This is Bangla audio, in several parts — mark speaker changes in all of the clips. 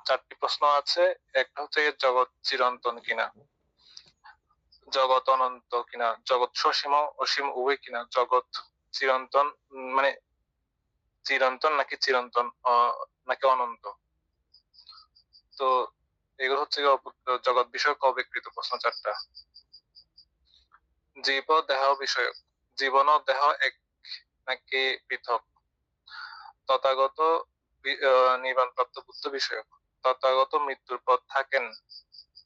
Speaker 1: চারটি প্রশ্ন আছে। একটা হচ্ছে জগৎ চিরন্তন কিনা, জগৎ অনন্ত কিনা, জগৎ সসীম অসীম উভয় কিনা, জগৎ চিরন্তন মানে চিরন্তন নাকি চিরন্তন নাকি অনন্ত। তো এগুলো হচ্ছে জগৎ বিষয়ক অবিকৃত প্রশ্ন চারটা। জীব ও দেহ বিষয়ক, জীবন ও দেহ এক নাকি পৃথক। তথাগত নির্বাণপ্রাপ্ত বুদ্ধ বিষয়ক, তথাগত মৃত্যুর পর থাকেন,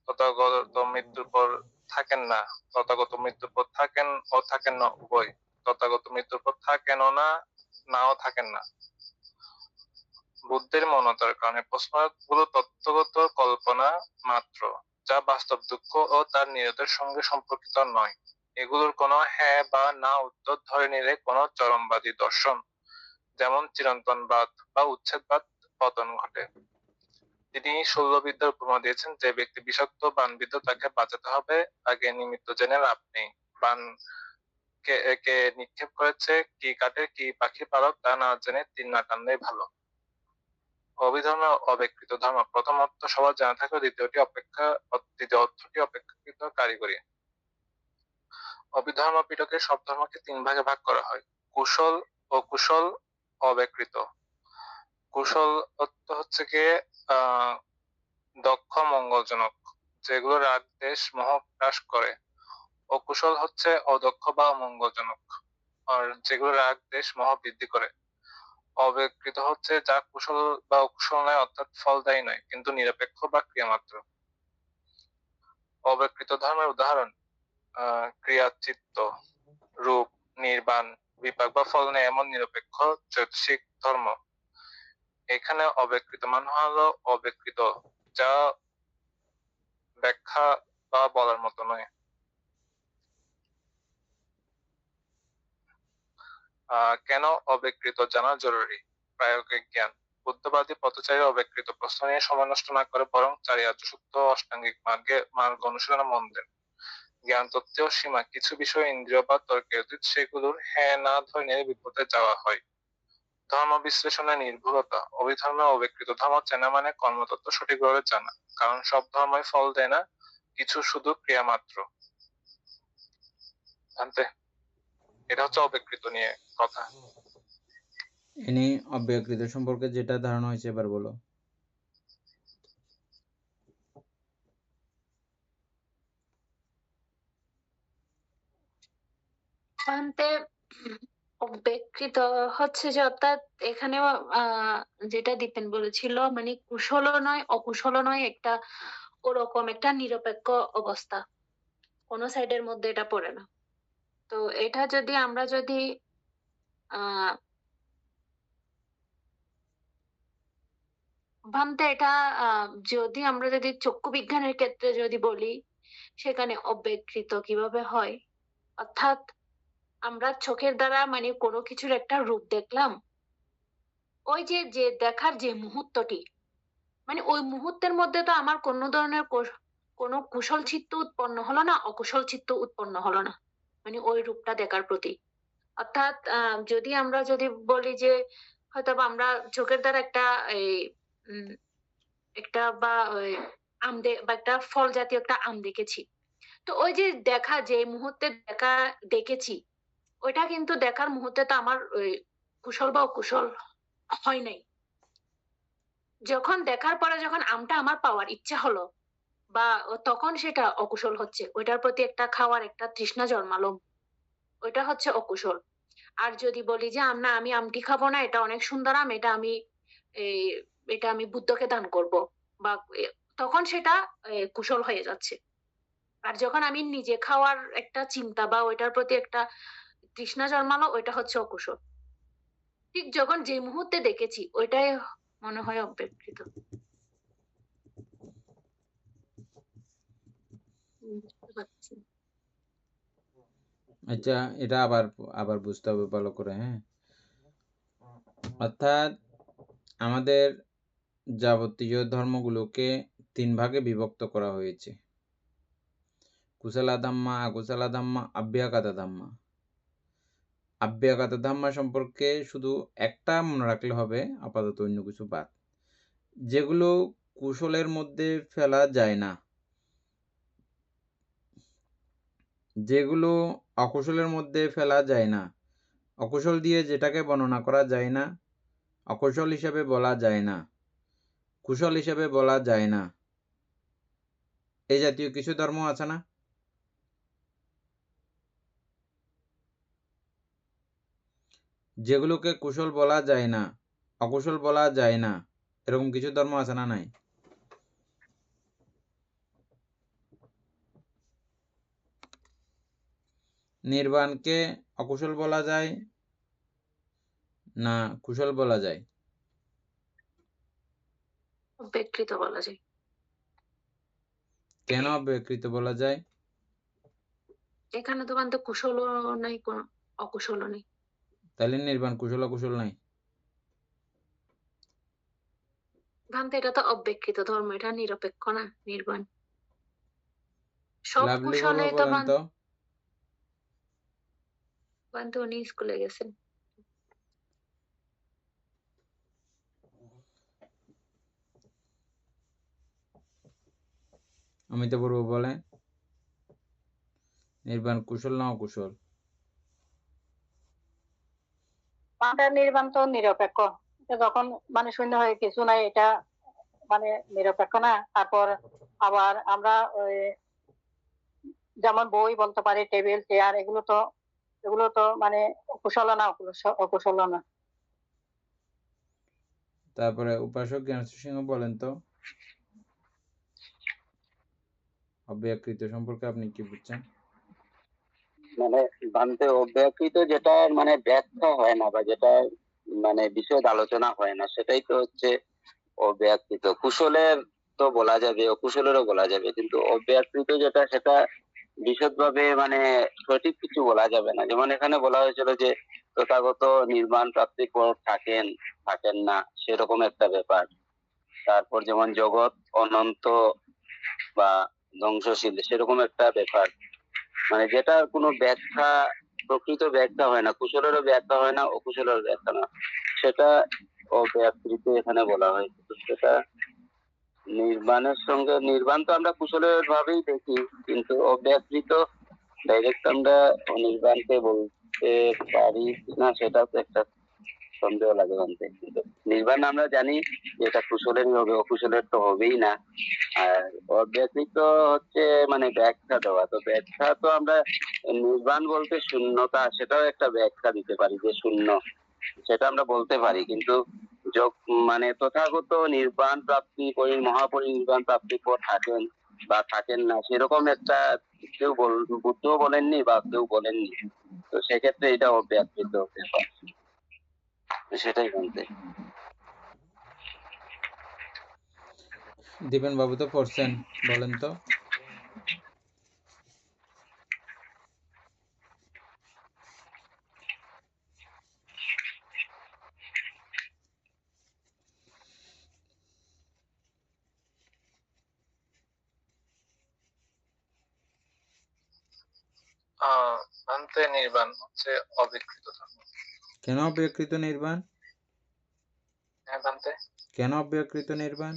Speaker 1: তথাগত মৃত্যুর পর থাকেন না, তথাগত মৃত্যুর পর থাকেন ও থাকেন না উভয়, তথাগত মৃত্যুর পর থাকেনও না, নাও থাকেন না। বুদ্ধের মৌনতার কারণে প্রশ্নগুলো তত্ত্বগত কল্পনা মাত্র, যা বাস্তব দুঃখ ও তার নিরতের সঙ্গে সম্পর্কিত নয়। এগুলোর কোনো হ্যাঁ বা না উত্তর ধরে নিলে কোনো চরমবাদী দর্শন, যেমন চিরন্তনবাদ বা উচ্ছেদবাদ পতন ঘটে। তিনি শল্যবিদ্যার উপমা দিয়েছেন, যে ব্যক্তি বিষাক্ত বানবিদ্ধ তাকে বাঁচাতে হবে, আগে নিমিত্ত জেনে লাভ নেই। বান কে কে নিক্ষেপ করেছে, কি কাটে কি পাখি পালক, তা না জেনে তীর না টানলেই ভালো। অভিধর্ম অব্যক্ত ধর্ম, প্রথম অর্থ সবার জানা থাকলেও দ্বিতীয় অর্থটি অপেক্ষাকৃত কারিগরি। অভিধর্ম পিটকে সব ধর্মকে তিন ভাগে ভাগ করা হয়: কুশল, অকুশল, অব্যক্ত। কুশল অর্থ হচ্ছে গিয়ে আহ দক্ষ মঙ্গলজনক, যেগুলো রাগ দেশ মোহ হ্রাস করে। অকুশল হচ্ছে অদক্ষ বা অমঙ্গলজনক, আর যেগুলো রাগ দেশ মোহ বৃদ্ধি করে। অব্যক্ত হচ্ছে যা কুশল বা অকুশল নয়, অর্থাৎ ফলদায়ী নয় কিন্তু নিরপেক্ষ বা ক্রিয়া মাত্র। অব্যক্ত ধর্মের উদাহরণ ক্রিয়াচিত্ত, রূপ, নির্বাণ, বিপাক বা ফল নেই এমন নিরপেক্ষ জ্যোতিষিক ধর্ম। এখানে অব্যক্ত মানে হলো অব্যক্ত, যা ব্যাখ্যা বা বলার মতো নয়। কেন অব্যক্ত জানা জরুরি? প্রায়োগিক জ্ঞান। বুদ্ধবাদী পথচারী অব্যক্ত প্রশ্ন নিয়ে সময় নষ্ট না করে বরং চারিয়ার্য সত্য অষ্টাঙ্গিক মার্গ অনুশীলনে মন দেন। জ্ঞান তত্ত্বেও সীমা, কিছু বিষয় ইন্দ্রিয় বা তর্কের অতীত, সেগুলোর হ্যাঁ না ধরে নিয়ে বিপদে যাওয়া হয়। ধর্ম বিশ্লেষণে নির্ভুলতা। অভিধর্ম অব্যক্ত ধর্ম চেনা মানে কর্মতত্ত্ব সঠিকভাবে জানা, কারণ সব ধর্মই ফল দেয় না, কিছু শুধু ক্রিয়া মাত্র। জানতে এটা হচ্ছে অব্যক্ত নিয়ে কথা।
Speaker 2: ইনি অব্যকৃত সম্পর্কে যেটা ধারণা হয়েছে এবার বলো।
Speaker 3: বলতে অব্যক্ত হচ্ছে যে, অর্থাৎ এখানেও যেটা দীপেন বলেছিল, মানে কুশলও নয় অকুশলও নয়, একটা ওরকম একটা নিরপেক্ষ অবস্থা, কোনো সাইডের মধ্যে এটা পড়ে না। তো এটা যদি আমরা যদি আহ ভাবতে এটা যদি আমরা যদি চক্ষু বিজ্ঞানের ক্ষেত্রে যদি বলি, সেখানে অব্যক্ত কিভাবে হয়, অর্থাৎ আমরা চোখের দ্বারা মানে কোনো কিছুর একটা রূপ দেখলাম, ওই যে যে দেখার যে মুহূর্তটি, মানে ওই মুহূর্তের মধ্যে তো আমার কোনো ধরনের কোনো কুশল চিত্ত উৎপন্ন হলো না, অকুশল চিত্ত উৎপন্ন হলো না, মানে ওই রূপটা দেখার প্রতি। অর্থাৎ যদি আমরা যদি বলি যে হয়তো বা আমরা চোখের দ্বারা একটা এই উম, একটা বা ওই বা একটা ফল জাতীয় একটা আম দেখেছি, তো ওই যে দেখা যে মুহূর্তে দেখা দেখেছি, ওইটা কিন্তু দেখার মুহূর্তে তো আমার ওই কুশল বা অকুশল হয় নাই। যখন দেখার পরে যখন আমটা আমার পাওয়ার ইচ্ছা হলো, বা তখন সেটা অকুশল হচ্ছে, ওইটার প্রতি একটা খাওয়ার একটা তৃষ্ণা জন্মালো, ওইটা হচ্ছে অকুশল। আর যদি বলি যে না আমি আমটি খাবো না, এটা অনেক সুন্দর আম, এটা আমি এই এটা আমি বুদ্ধকে দান করব, বা তখন সেটা কুশল হয়ে যাচ্ছে। আর যখন আমি নিজে খাওয়ার একটা চিন্তা বা ওইটার প্রতি একটা তৃষ্ণা জন্মালো, ওইটা হচ্ছে অকুশল। ঠিক যখন যে মুহূর্তে দেখেছি ওইটাই মনে হয় অব্যক্ত। বুঝতে পারছি।
Speaker 2: আচ্ছা, এটা আবার আবার বুঝতে হবে ভালো করে। হ্যাঁ, অর্থাৎ আমাদের যাবতীয় ধর্মগুলোকে তিন ভাগে বিভক্ত করা হয়েছে: কুশলা ধাম্মা, আকুশলা ধাম্মা, আভ্যাগত ধাম্মা। আভ্যাগত ধাম্মা সম্পর্কে শুধু একটা মনে রাখলে হবে, আপাতত অন্য কিছু বাদ। যেগুলো কুশলের মধ্যে ফেলা যায় না, যেগুলো অকুশলের মধ্যে ফেলা যায় না, অকুশল দিয়ে যেটাকে বর্ণনা করা যায় না, অকুশল হিসেবে বলা যায় না, কুশল হিসেবে বলা যায় না, এই জাতীয় কিছু ধর্ম আছে না? যেগুলোকে কুশল বলা যায় না, অকুশল বলা যায় না, এরকম কিছু ধর্ম আছে না নাই? নির্বাণকে অকুশল বলা যায় না কুশল বলা যায়?
Speaker 3: অব্যকৃত বলা যায়।
Speaker 2: কেন অব্যকৃত বলা যায়?
Speaker 3: এখানে তো বান্ধব কুশলও নাই, কোন অকুশলও নেই।
Speaker 2: তাহলে নির্বাণ কুশল অকুশল নাই?
Speaker 3: ভান্তে এটা তো অব্যকৃত ধর্ম, এটা নিরপেক্ষ না নির্বাণ। সব
Speaker 2: লাভলি
Speaker 3: কুশলে
Speaker 2: বাবা
Speaker 3: তো
Speaker 2: বলেন তো।
Speaker 3: বান্ধব উনি স্কুলে গেছেন।
Speaker 2: অমিতা বড়ুয়া বলেন নির্বাণ কুশল না অকুশল?
Speaker 4: নির্বাণ তো নিরপেক্ষ, যখন মানে শূন্য হয়ে কিছু নাই, এটা মানে নিরপেক্ষ না। তারপর আবার আমরা যেমন বই বলতে পারি, টেবিল চেয়ার, এগুলো তো মানে কুশল না অকুশল না।
Speaker 2: তারপরে উপাসক জ্ঞানেশ্বর সিংহ বলেন তো অব্যকৃত সম্পর্কে আপনি কি বুঝছেন?
Speaker 5: মানে বান্তে অব্যকৃত যেটা মানে ব্যাখ্যা হয় না বা যেটা মানে বিশদ আলোচনা হয় না, সেটাই তো হচ্ছে অব্যকৃত। কুশলের তো বলা যাবে, অকুশলেরও বলা যাবে, কিন্তু অব্যকৃত যেটা সেটা বিশদভাবে মানে সঠিক কিছু বলা যাবে না। যেমন এখানে বলা হয়েছিল যে তথাগত নির্মাণ প্রাপ্তির পর থাকেন থাকেন না, সেরকম একটা ব্যাপার। তারপর যেমন জগৎ অনন্ত বা ধ্বংসশীল, সেরকম একটা ব্যাপার। মানে যেটা কোনো ব্যাখ্যা, প্রকৃত ব্যাখ্যা হয় না, কুশলেরও ব্যাখ্যা হয় না, অকুশলেরও ব্যাখ্যা না, সেটা অব্যকৃত এখানে বলা হয়েছে। তো সেটা নির্বাণের সঙ্গে, নির্বাণ তো আমরা কুশলের ভাবেই দেখি, কিন্তু অব্যকৃত ডাইরেক্ট আমরা নির্বাণকে বলতে পারি না, সেটা তো একটা সন্দেহ লাগে মানতে। কিন্তু নির্বাণ আমরা জানি যে এটা কুশলেরই হবে, অকুশলের তো হবেই না। আর অব্যকৃত হচ্ছে মানে ব্যাখ্যা দেওয়া। তো ব্যাখ্যা তো আমরা নির্বাণ বলতে শূন্যতা, সেটাও একটা ব্যাখ্যা দিতে পারি যে শূন্য, সেটা আমরা বলতে পারি। কিন্তু মানে তথাগত নির্বাণ প্রাপ্তি মহাপরিনির্বাণ প্রাপ্তির পর থাকেন বা থাকেন না, সেরকম একটা কেউ বুদ্ধও বলেননি বা কেউ বলেননি। তো সেক্ষেত্রে এটা অব্যকৃত ব্যাপার, সেটাই বলতে।
Speaker 2: দীপেন বাবু তো পড়ছেন, বলেন তো।
Speaker 1: ভান্তে নির্বাণ হচ্ছে অবিকৃত ধর্ম।
Speaker 2: কেন অব্যকৃত নির্বাণ?
Speaker 1: হ্যাঁ ভান্তে,
Speaker 2: কেন অব্যকৃত নির্বাণ?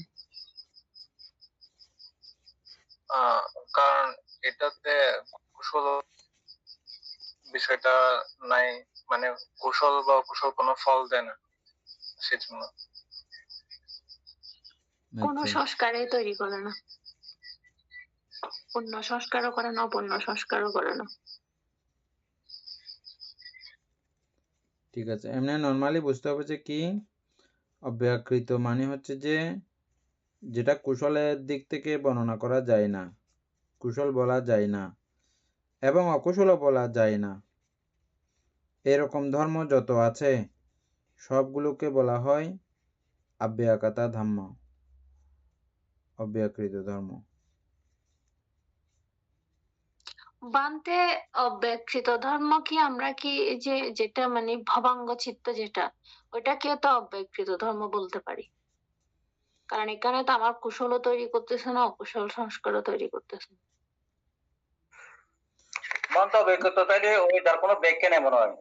Speaker 1: কারণ এটাতে কুশল বিষয়টা নাই, মানে কুশল বা অকুশল কোনো ফল দেয় না, সেজন্য।
Speaker 3: কোনো
Speaker 2: আচ্ছা,
Speaker 3: সংস্কারে তৈরি করে না, পূর্ণ সংস্কারও করে না, অপূর্ণ সংস্কারও করে না।
Speaker 2: ঠিক আছে। এমনি নর্মালি বুঝতে হবে যে কি অব্যকৃত মানে হচ্ছে যে যেটা কুশলের দিক থেকে বর্ণনা করা যায় না, কুশল বলা যায় না এবং অকুশলও বলা যায় না, এরকম ধর্ম যত আছে সবগুলোকে বলা হয় অব্যকতা ধর্ম, অব্যকৃত ধর্ম।
Speaker 3: বান্তে অব্যকৃত ধর্ম কি আমরা কি এই যে যেটা মানে ভবাঙ্গ চিত্ত যেটা, ওইটাকেও তো অব্যকৃত ধর্ম বলতে পারি। কারণ এখানে তো আমার কুশলও তৈরি করতেছে না, অকুশল সংস্কারও তৈরি করতেছে না।
Speaker 5: মন্তব্য তাইলে ওই তার কোনো ব্যাখ্যা নেই মনে হয়,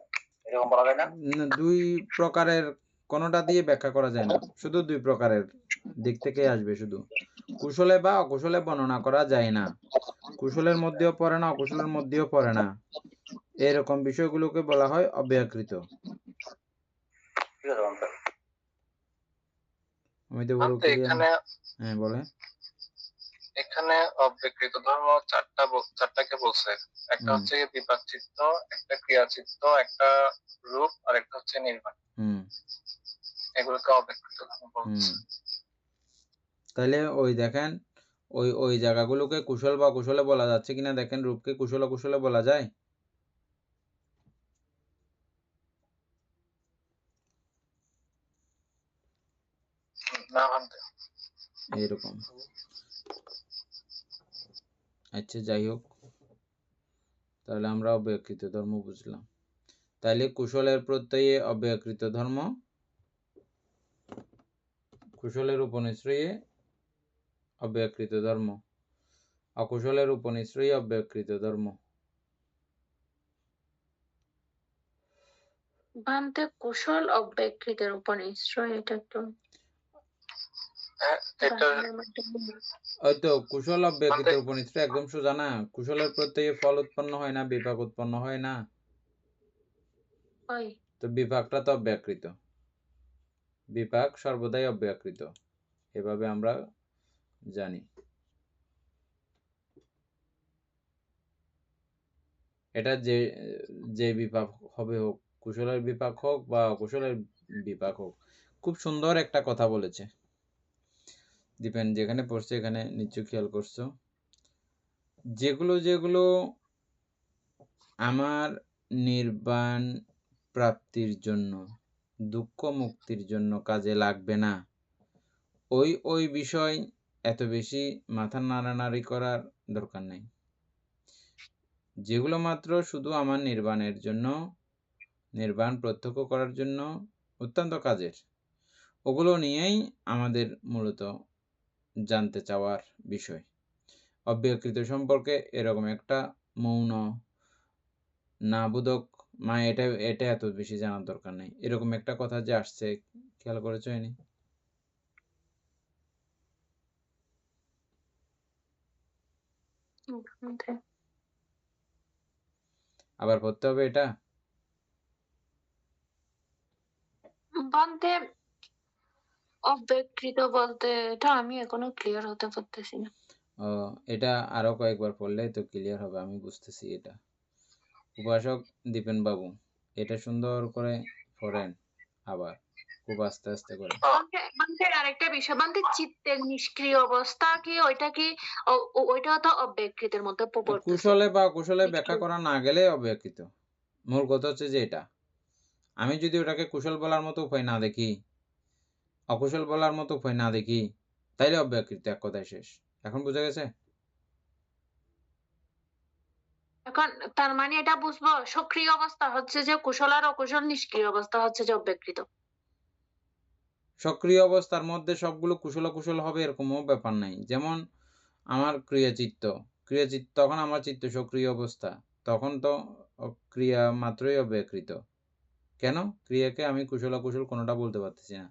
Speaker 5: এরকম বলা যায় না।
Speaker 2: দুই প্রকারের কোনোটা দিয়ে ব্যাখ্যা করা যায় না, শুধু দুই প্রকারের দিক থেকে আসবে। শুধু কুশলে বা অকুশলে বর্ণনা করা যায় না, কুশলের মধ্যেও পড়ে না, অকুশলের মধ্যেও পড়ে না, এরকম বিষয়গুলোকে বলা হয় অব্যয়কৃত। আমি তো বড় ক্লিয়ার।
Speaker 1: এখানে
Speaker 2: হ্যাঁ বলে।
Speaker 1: এখানে অব্যকৃত ধর্ম চারটাকে বলছে। একটা হচ্ছে বিপাক চিত্ত, একটা ক্রিয়া চিত্ত, একটা রূপ, আর একটা হচ্ছে নির্বাণ। এগুলোকে অব্যকৃত ধর্ম বলছে।
Speaker 2: তাহলে ওই দেখেন ওই জায়গাগুলোকে কুশল বা অকুশলে বলা যাচ্ছে কিনা দেখেন। রূপকে কুশল অকুশলে বলা যায়?
Speaker 1: না ভান্তে।
Speaker 2: এরকম। আচ্ছা যাই হোক, তাহলে আমরা অব্যয়কৃত ধর্ম বুঝলাম। তাহলে কুশলের প্রত্যয়ে অব্যয়কৃত ধর্ম, কুশলের উপনিশ্রয়ে অব্যয়কৃত ধর্ম, অকুশলের উপনিশ্রয়ে অব্যয়কৃত ধর্ম।
Speaker 3: ভান্তে কুশল অব্যকৃতের উপনিশ্রয়, এটা একটু
Speaker 2: ওই তো কুশল অব্যয়কৃতের উপনিশ্রয় একদম সোজা না। কুশলের প্রত্যয়ে ফল উৎপন্ন হয় না, বিপাক উৎপন্ন হয় না, তো বিপাকটা তো অব্যয়কৃত। বিপাক সর্বদাই অব্যয়কৃত, এভাবে আমরা জানি। এটা যে বিপাক হবে হোক, কুশলের বিপাক হোক বা অকুশলের বিপাক হোক। খুব সুন্দর একটা কথা বলেছে দীপেন, যেখানে পড়ছে এখানে নিশ্চয় খেয়াল করছো। যেগুলো আমার নির্বাণ প্রাপ্তির জন্য, দুঃখ মুক্তির জন্য কাজে লাগবে না, ওই বিষয় এত বেশি মাথা নাড়ানাড়ি করার দরকার নেই। যেগুলো মাত্র শুধু আমার নির্বাণের জন্য, নির্বাণ প্রত্যক্ষ করার জন্য অত্যন্ত কাজের, ওগুলো নিয়েই আমাদের মূলত জানতে চাওয়ার বিষয়। অব্যয়কৃত সম্পর্কে এরকম একটা মৌন না বোধক মা, এটা এত বেশি জানার দরকার নেই, এরকম একটা কথা যে আসছে, খেয়াল করেছো? এনি আবার পড়তে হবে এটা?
Speaker 3: ভান্তে অব্যকৃত বলতে এটা আমি এখনো ক্লিয়ার হতে পারতেছি না।
Speaker 2: এটা আরো কয়েকবার পড়লে তো ক্লিয়ার হবে, আমি বুঝতেছি এটা। উপাসক দীপেন বাবু, এটা সুন্দর করে পড়েন আবার, খুব আস্তে আস্তে করে।
Speaker 3: আরেকটা বিষয়, ভান্তে চিত্তের নিষ্ক্রিয় অবস্থা কি, ওইটা কি ওইটা তো অব্যকৃতের মধ্যে পড়তেছে।
Speaker 2: কুশলে বা অকুশলে ব্যাখ্যা করা না গেলে অব্যকৃত। মূল কথা হচ্ছে যে এটা, আমি যদি ওটাকে কুশল বলার মতো উপায় না দেখি, অকুশল বলার মতো উপায় না দেখি, তাইলে অব্যকৃত, এক কথায় শেষ। এখন বোঝা গেছে?
Speaker 3: এখন তার মানে এটা বুঝবো সক্রিয় অবস্থা হচ্ছে যে কুশল, আর অকুশল নিষ্ক্রিয় অবস্থা হচ্ছে যে অব্যকৃত।
Speaker 2: সক্রিয় অবস্থার মধ্যে সবগুলো কুশল অকুশল হবে এরকমও ব্যাপার নাই। যেমন আমার ক্রিয়াচিত্ত, তখন আমার চিত্ত সক্রিয় অবস্থা, তখন তো ক্রিয়া মাত্রই অব্যকৃত। কেন? ক্রিয়াকে আমি কুশল অকুশল কোনোটা বলতে পারতেছি না।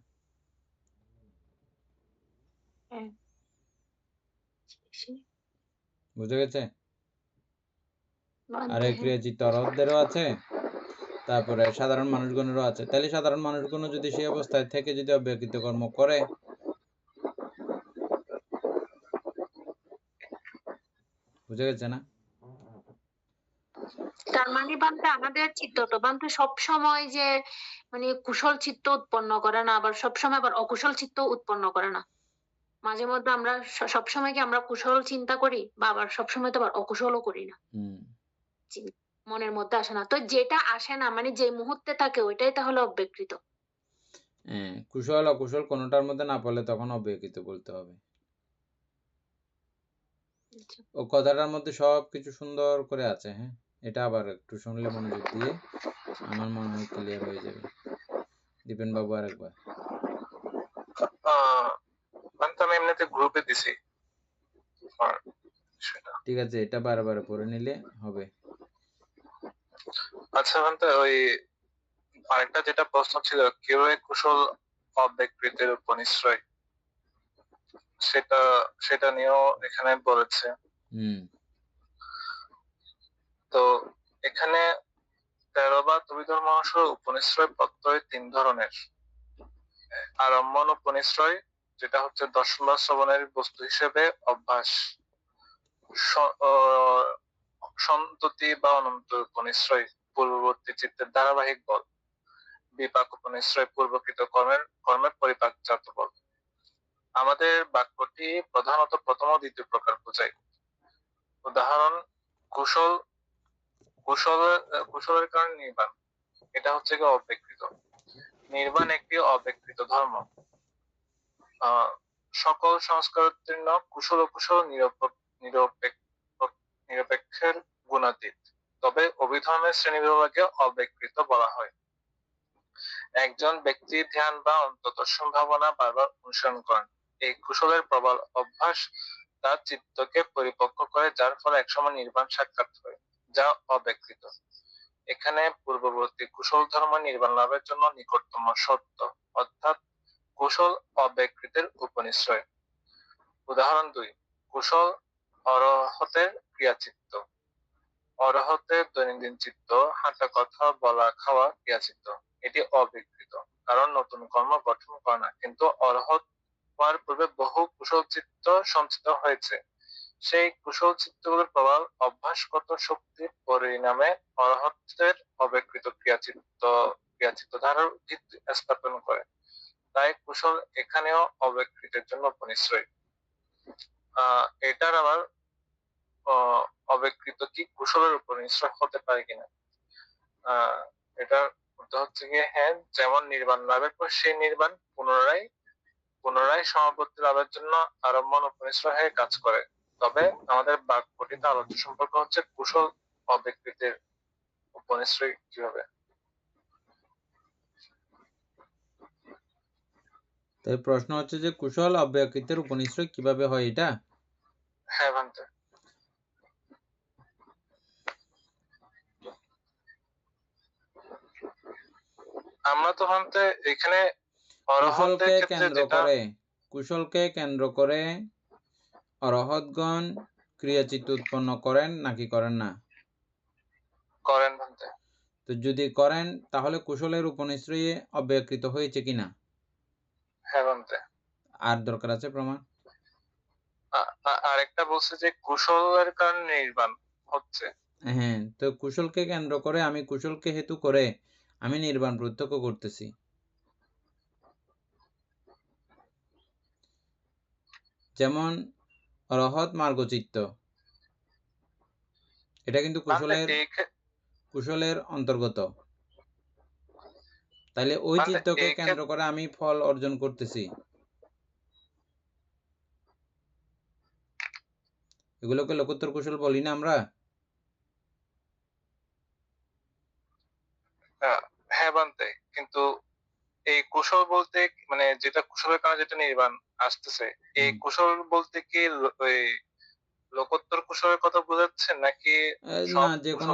Speaker 2: বুঝে গেছে? আর এই ক্রিয়াচিত্ত অরহতদেরও আছে, তারপরে সাধারণ মানুষগণেরও আছে। তাহলে সাধারণ মানুষগণ যদি সেই অবস্থায় থেকে যদি অব্যকৃত কর্ম করে, বুঝে গেছে না?
Speaker 3: তার মানে ভান্তে আমাদের চিত্তটা ভান্তে সবসময় যে মানে কুশল চিত্ত উৎপন্ন করে না, আবার সবসময় আবার অকুশল চিত্ত উৎপন্ন করে না। মাঝে মধ্যে আমরা সবসময় কি আমরা কুশল চিন্তা করি, বা আবার সবসময় তো আবার অকুশলও করি না, মনের মধ্যে আসে না। তো যেটা আসে না মানে যে মুহূর্তে থাকে ওইটাই তাহলে অব্যকৃত।
Speaker 2: কুশল অকুশল কোনোটার মধ্যে না পড়লে তখন অব্যকৃত বলতে হবে। ও কথাটার মধ্যে সবকিছু সুন্দর করে আছে। হ্যাঁ, এটা আবার একটু শুনলে মনোযোগ দিয়ে আমার মনে হয় ক্লিয়ার হয়ে যাবে। দীপেন বাবু আরেকবার।
Speaker 1: আমি এমনিতে গ্রুপে দিছি।
Speaker 2: ঠিক আছে, এটা বারে পড়ে নিলে হবে।
Speaker 1: আচ্ছা ভান্তে, ওই আরেকটা যেটা প্রশ্ন ছিল, কিভাবে কুশল অব্যকৃতের উপনিশ্রয়, সেটা নিয়েও এখানে বলেছে। তো এখানে 13 বা ত্রিধর্ম উপনিশ্রয় প্রত্যয় 3 ধরনের। আরম্ভন উপনিশ্রয়, যেটা হচ্ছে দর্শন বা শ্রবণের বস্তু হিসেবে অভ্যাস। সন্ততি বা অনন্ত উপনিশ্রয়, পূর্ববর্তী চিত্তের ধারাবাহিক বল। বিপাক উপনিশ্রয়, পূর্বকৃত কর্মের পরিপাকজাত বল। আমাদের বাক্যটি প্রধানত প্রথম ও দ্বিতীয় প্রকার বোঝায়। উদাহরণ, কুশলের কারণে নির্বাণ, এটা হচ্ছে কি অব্যকৃত। নির্বাণ একটি অব্যকৃত ধর্ম। সকল সংস্কারোত্তীর্ণ কুশল ও কুশল নিরপেক্ষের গুণাতীত, তবে অভিধর্মের শ্রেণীবিভাগে অব্যকৃত বলা হয়। একজন ব্যক্তি ধ্যান বা অন্তর্দর্শন ভাবনা বারবার অনুসরণ করেন। এই কুশলের প্রবল অভ্যাস তার চিত্তকে পরিপক্ক করে, যার ফলে একসময় নির্বাণ সাক্ষাৎ হয়, যা অব্যকৃত। এখানে পূর্ববর্তী কুশল ধর্ম নির্বাণ লাভের জন্য নিকটতম সত্য, অর্থাৎ কুশল অব্যকৃতের উপনিশ্রয়। উদাহরণ 2, কুশল অরহতের ক্রিয়াচিত্ত। অরহতের দৈনন্দিন চিত্ত, হাঁটা, কথা বলা, খাওয়া ক্রিয়াচিত্ত। এটি অবিকৃত, কারণ নতুন কর্ম গঠন করে না, কিন্তু অরহত হওয়ার পূর্বে বহু কুশল চিত্ত সঞ্চিত হয়েছে। সেই কুশল চিত্তগুলোর প্রবল অভ্যাসগত শক্তির পরিণামে অরহতের অবিকৃত ক্রিয়াচিত্ত ধারার ভিত্তি স্থাপন করে। তাই কুশল এখানেও অবিকৃতের জন্য উপনিশ্রয়। এটার আবার অবিকৃত কি কুশলের উপনিশ্রয় হতে পারে কিনা, এটার উত্তর হচ্ছে গিয়ে হ্যাঁ। যেমন নির্বাণ লাভের পর সেই নির্বাণ পুনরায় সমাপত্তি লাভের জন্য আরম্ভন উপনিশ্রয় হয়ে কাজ করে। তবে আমাদের বাক্যটিতে আলোচ্য সম্পর্ক হচ্ছে কুশল অবিকৃতের উপনিশ্রয় কিভাবে।
Speaker 2: তাই প্রশ্ন হচ্ছে যে কুশল অব্যকৃতের উপনিশ্রয় কিভাবে হয়, এটা?
Speaker 1: হ্যাঁ ভান্তে। আমরা তো ভান্তে এখানে
Speaker 2: কুশলকে কেন্দ্র করে অরহতগণ ক্রিয়াচিত্ত উৎপন্ন করেন নাকি করেন না?
Speaker 1: করেন ভান্তে।
Speaker 2: তো যদি করেন তাহলে কুশলের উপনিশ্রয়ে অব্যকৃত হয়েছে কিনা?
Speaker 1: হ্যাঁ ভান্তে।
Speaker 2: আর দরকার আছে প্রমাণ?
Speaker 1: আরেকটা বলছে যে কুশলের কারণে নির্বাণ হচ্ছে।
Speaker 2: হ্যাঁ, তো কুশলকে কেন্দ্র করে, আমি কুশলকে হেতু করে আমি নির্বাণ প্রত্যক্ষ করতেছি। যেমন অরহত মার্গচিত্ত, এটা কিন্তু কুশলের অন্তর্গত। তাইলে ওই চিত্তকে কেন্দ্র করে আমি ফল অর্জন করতেছি। এগুলোকে লোকোত্তর কুশল বলি না আমরা?
Speaker 1: হ্যাঁ বান্তে, কিন্তু এই কুশল বলতে মানে যেটা কুশলের কারণে যেটা নির্বাণ আসতেছে, এই কুশল বলতে কি ওই লোকোত্তর কুশলের কথা বোঝাচ্ছেন নাকি
Speaker 2: না, যে কোনো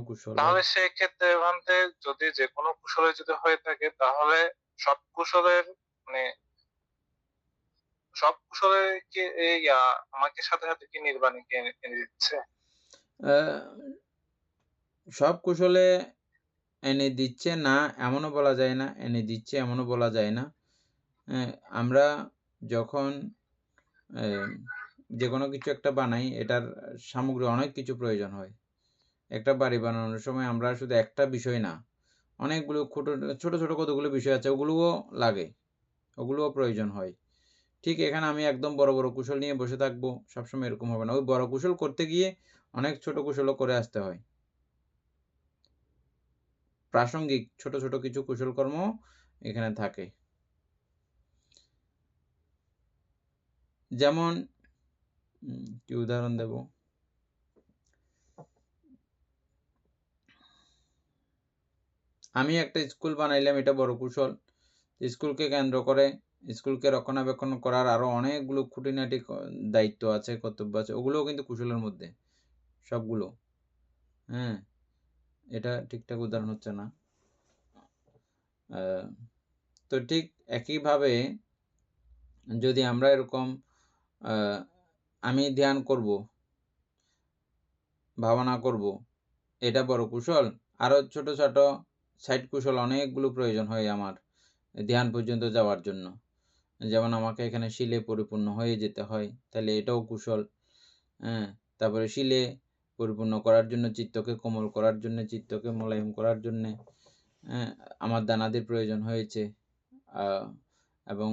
Speaker 2: কুশল।
Speaker 1: তাহলে সেই ক্ষেত্রে ভান্তে যদি যে কোনো কুশলে যদি হয়ে থাকে, তাহলে সব কুশলের মানে সব কুশলে কি আমাকে সাথে সাথে কি নির্বাণে এনে দিচ্ছে?
Speaker 2: সব কুশলে এনে দিচ্ছে না এমনও বলা যায় না, এনে দিচ্ছে এমনও বলা যায় না। আমরা যখন যে কোনো কিছু একটা বানাই, এটার সামগ্রী অনেক কিছু প্রয়োজন হয়। একটা বাড়ি বানানোর সময় আমরা শুধু একটা বিষয় না, অনেকগুলো ছোট ছোট কতগুলো বিষয় আছে, ওগুলোও লাগে, ওগুলোও প্রয়োজন হয়। ঠিক এখানে আমি একদম বড় বড় কুশল নিয়ে বসে থাকবো, সবসময় এরকম হবে না। ওই বড় কুশল করতে গিয়ে অনেক ছোট কুশলও করে আসতে হয়। প্রাসঙ্গিক ছোট ছোট কিছু কুশল কর্ম এখানে থাকে। যেমন কি উদাহরণ দেব, আমি একটা স্কুল বানাইলাম, এটা বড় কুশল। স্কুলকে কেন্দ্র করে স্কুলকে রক্ষণাবেক্ষণ করার আরো অনেকগুলো খুঁটিনাটি দায়িত্ব আছে, কর্তব্য আছে, ওগুলোও কিন্তু কুশলের মধ্যে সবগুলো। হ্যাঁ, এটা ঠিকঠাক উদাহরণ হচ্ছে না। তো ঠিক একইভাবে যদি আমরা এরকম আমি ধ্যান করব, ভাবনা করব, এটা বড় কুশল। আরও ছোট ছোট সাইড কুশল অনেকগুলো প্রয়োজন হয় আমার ধ্যান পর্যন্ত যাওয়ার জন্য। যেমন আমাকে এখানে শিলে পরিপূর্ণ হয়ে যেতে হয়, তাহলে এটাও কুশল। হ্যাঁ, তারপরে শিলে পরিপূর্ণ করার জন্য, চিত্তকে কোমল করার জন্য, চিত্তকে মোলায়েম করার জন্যে আমার দানাদির প্রয়োজন হয়েছে, এবং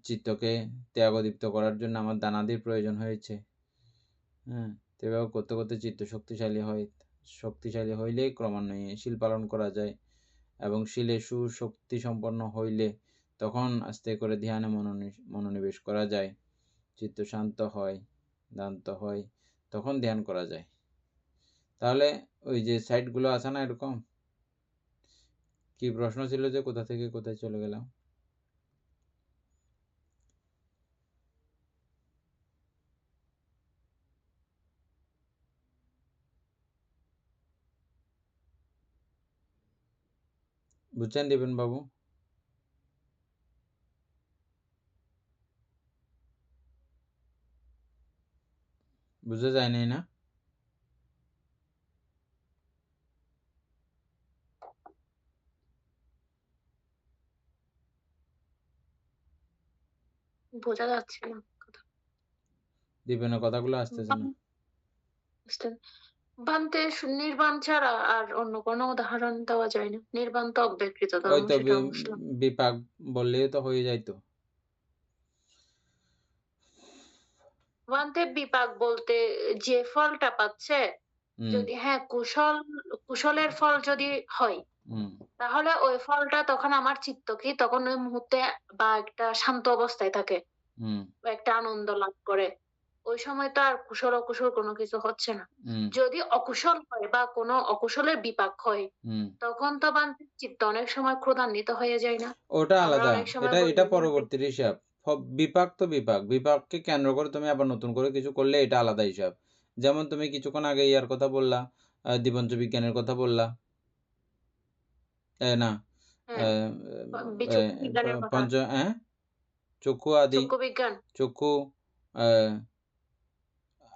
Speaker 2: চিত্তকে ত্যাগদীপ্ত করার জন্য আমার দানাদির প্রয়োজন হয়েছে। হ্যাঁ, এভাবে করতে করতে চিত্ত শক্তিশালী হইলেই ক্রমান্বয়ে শিল পালন করা যায়, এবং শিলে সুশক্তি সম্পন্ন হইলে তখন আস্তে করে ধ্যানে মনোনিবেশ করা যায়, চিত্ত শান্ত হয়, দান্ত হয়, তখন ধ্যান করা যায়। তাহলে ওই যে সাইটগুলো আছে না এরকম, কি প্রশ্ন ছিল যে কোথা থেকে কোথায় চলে গেলাম? বুঝছেন দিবেন বাবু? বুঝা যায় নাই না?
Speaker 3: বোঝা যাচ্ছে না কথা।
Speaker 2: দিবেনের কথাগুলো আসতেছে না।
Speaker 3: বানতে নির্বাণ ছাড়া আর অন্য কোনো উদাহরণ দেওয়া যায় না। নির্বাণ তো অব্যকৃত
Speaker 2: ওই
Speaker 3: ধর্ম,
Speaker 2: তো
Speaker 3: সেটাও বুঝলাম।
Speaker 2: বিপাক বললেই তো হয়ে যাইতো।
Speaker 3: বানতে বিপাক বলতে যে ফলটা পাচ্ছে, যদি কুশলের ফল যদি হয়, তাহলে ওই ফলটা তখন আমার চিত্ত কি তখন ওই মুহূর্তে বা একটা শান্ত অবস্থায় থাকে, বা একটা আনন্দ লাভ করে। ওই সময় তো আর কুশল অকুশল কোনো কিছু হচ্ছে না। যদি অকুশল হয় বা কোনো অকুশলের বিপাক হয়, তখন তো বান্তির চিত্ত অনেক সময় ক্রোধান্বিত হয়ে যায় না?
Speaker 2: ওটা
Speaker 3: আমরা
Speaker 2: আলাদা,
Speaker 3: অনেক সময়
Speaker 2: এটা পরবর্তী হিসাব। বিপাক তো বিপাককে কেন্দ্র করে তুমি আবার নতুন করে কিছু করলে এটা আলাদা হিসাব। যেমন তুমি কিছুক্ষণ আগে ইয়ার কথা বললা, দিবঞ্চ বিজ্ঞানের কথা বললা, না চক্ষু আদি, চক্ষু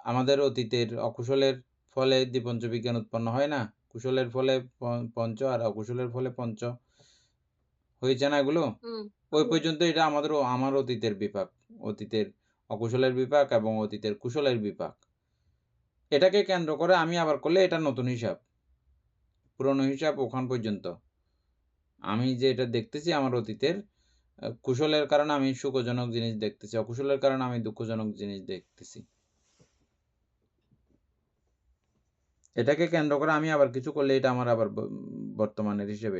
Speaker 2: আমাদের অতীতের অকুশলের ফলে দ্বিপঞ্চ বিজ্ঞান উৎপন্ন হয় না? কুশলের ফলে পঞ্চ আর অকুশলের ফলে পঞ্চ হয়েছে না এগুলো? ওই পর্যন্ত এটা আমার অতীতের বিপাক, অতীতের অকুশলের বিপাক এবং অতীতের কুশলের বিপাক। এটাকে কেন্দ্র করে আমি আবার করলে এটা নতুন হিসাব, পুরনো হিসাব ওখান পর্যন্ত। আমি যে এটা দেখতেছি আমার অতীতের কুশলের কারণে আমি সুখজনক জিনিস দেখতেছি, অকুশলের কারণে আমি দুঃখজনক জিনিস দেখতেছি। এটাকে কেন্দ্র করে আমি আবার কিছু করলে এটা আমার আবার বর্তমানের হিসেবে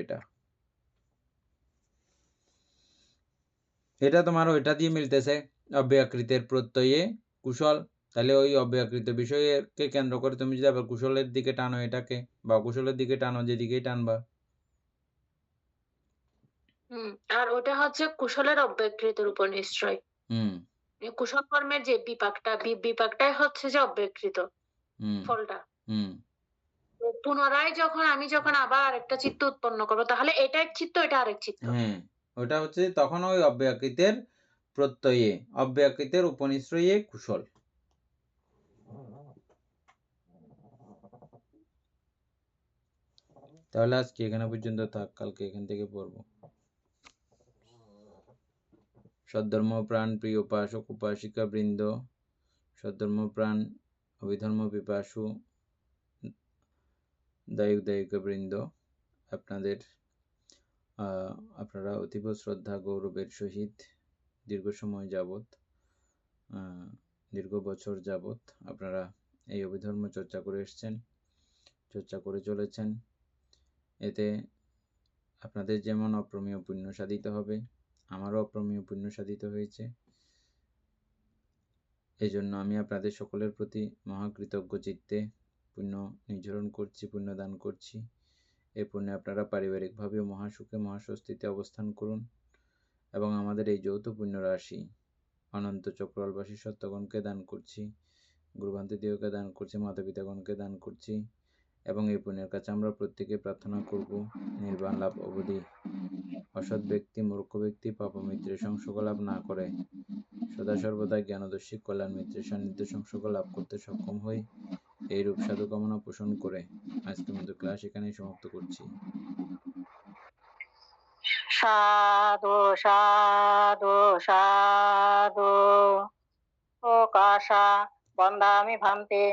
Speaker 2: এটা তোমার ওইটা দিয়ে মিলতেছে অব্যয়াকৃতের প্রত্যয়ে কুশল। তাহলে ওই অব্যয়াকৃত বিষয়কে কেন্দ্র করে তুমি যদি আবার কুশলের দিকে টানো এটাকে, বা কুশলের দিকে টানো, যেদিকেই টানবা।
Speaker 3: আর ওটা হচ্ছে কুশলের অব্যকৃতের উপর নিশ্চয়। কুশল কর্মের যে বিপাকটাই হচ্ছে যে অব্যকৃত ফলটা। পুনরায় আমি যখন আবার আরেকটা চিত্ত উৎপন্ন করবো, তাহলে এটা এক চিত্ত, এটা আরেক চিত্ত।
Speaker 2: ওটা হচ্ছে তখন ওই অব্যয়াকৃতের প্রত্যয়ে, অব্যয়াকৃতের উপনিশ্রয়ে কুশল। তাহলে আজকে এখানে পর্যন্ত থাক, কালকে এখান থেকে পড়বো। সদ্ধর্মপ্রাণ প্রিয় উপাসক উপাসিকা বৃন্দ, সদ্ধর্মপ্রাণ অভিধর্ম পিপাসু দায়ক দায়িকা বৃন্দ, আপনারা অতীব শ্রদ্ধা গৌরবের সহিত দীর্ঘ সময় যাবৎ, দীর্ঘ বছর যাবৎ আপনারা এই অভিধর্ম চর্চা করে এসছেন, চর্চা করে চলেছেন। এতে আপনাদের যেমন অপ্রমেয় পুণ্য সাধিত হবে, আমারও অপ্রমেয় পুণ্য সাধিত হয়েছে। এই জন্য আমি আপনাদের সকলের প্রতি মহাকৃতজ্ঞ চিত্তে পুণ্য নির্ঝরণ করছি, পুণ্য দান করছি। এই পুণ্যে আপনারা পারিবারিকভাবে মহাসুখে মহাস্বস্তিতে অবস্থান করুন, এবং আমাদের এই যৌথ পুণ্য রাশি অনন্ত চক্রবাসী সত্যগণকে দান করছি, গুরুভান্তিদেবকে দান করছি, মাতা পিতাগণকে দান করছি, এবং এই পুণ্যের কাছে আমরা প্রত্যেকে প্রার্থনা করব নির্বাণ লাভ অবধি অসৎ ব্যক্তি মূর্খ ব্যক্তি পাপ মিত্রের সংসর্গ লাভ না করে সদা সর্বদা জ্ঞানদর্শী কল্যাণ মিত্রের সান্নিধ্য সংসর্গ লাভ করতে সক্ষম হই, এই রূপ সাধু কামনা পোষণ করে আজকের মতো ক্লাস এখানেই সমাপ্ত করছি।
Speaker 4: সাধু সাধু সাধু ও কাশা বন্দামি ভান্তে